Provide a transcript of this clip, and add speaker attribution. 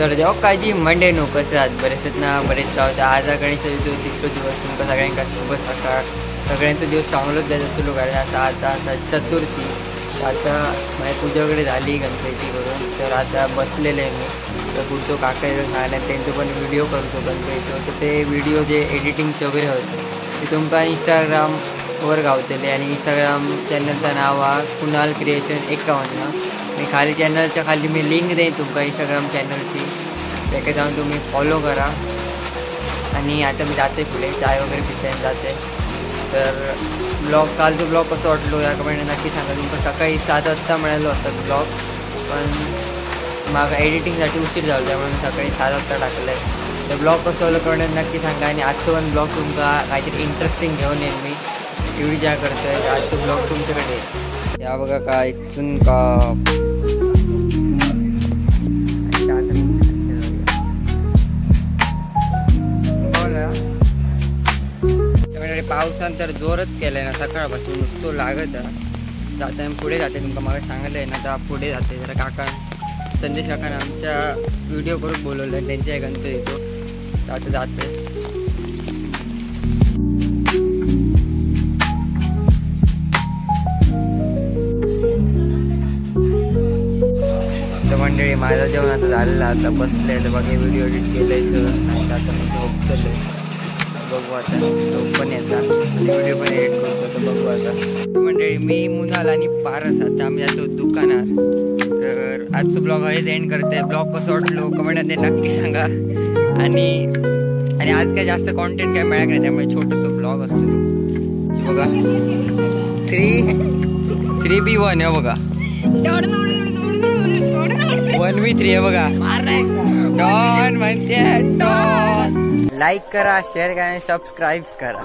Speaker 1: तर जेव्हा काळजी मंडे नो कसं आहात बरेच ना बरेच राहता आज गणेश चतुर्थी तिसरो दिवस तुमका सगळ्यांका शुभ सकाळ सगळ्यांचा दिवस चांगलाच जायचं सुरू करायचं आता चतुर्थी आता माझ्या पूजाकडे झाली गणपती करून तर आता बसलेले आहे मी तर पुढचं काका सांगायला त्यांचं पण व्हिडिओ करतो गणपतीचं तर ते व्हिडिओ जे एडिटिंगचे वगैरे होते ते तुमका इंस्टाग्रामवर गावतले आणि इंस्टाग्राम चॅनलचं नाव हा कुणाल क्रिएशन 51 मी खाली चॅनलच्या खाली मी लिंक देईन तुमका इंस्टाग्राम चॅनलची त्याकडे जाऊन तुम्ही फॉलो करा आणि आता मी जाते पुढे चाय वगैरे पिताना जाते तर ब्लॉग कालचा ब्लॉग कसं वाटलो या कमेंट नक्की सांगा तुमका सकाळी 7 वाजता मिळालो असतात ब्लॉग पण मागा एडिटिंगसाठी उशीर झाला त्यामुळे मी सकाळी 7 वाजता टाकलं आहे तर ब्लॉग कसं होलं कमेंट नक्की सांगा आणि आजचं पण ब्लॉग तुमका काहीतरी इंटरेस्टिंग घेऊन येईल मी एवढी ज्या करतो आहे आजचं ब्लॉग तुमच्याकडे येईल या बघा काय इथून का पावसान तर जोरच केलाय ना सकाळपासून नुसतो लागत आता पुढे जाते तुमका मला सांगितलं आहे ना तर पुढे जाते जरा काका संदेश काकाने आमच्या व्हिडिओ करून बोलवलं आहे त्यांच्या गणपतीचो तर आता जाते तर मंडळी माझा जेवण आता झालेला आता बसले तर बघा व्हिडिओ एडिट केलं आता मी झोपतलं बघू आता झोप पण येतात व्हिडिओ पण एडिट करतो तर बघू आता मंडळी मी मुनाल आणि पारस आता आम्ही जातो दुकानात तर आजचं ब्लॉग हेच एंड करते ब्लॉग कसं वाटलो कमेंटमध्ये नक्की सांगा आणि आज काय जास्त कॉन्टेंट काय मिळालं नाही त्यामुळे छोटंसं ब्लॉग असतो बघा 3B1 आहे बघा 1v3 आहे बघा डॉन म्हणते डॉन लाईक करा शेअर करा सबस्क्राईब करा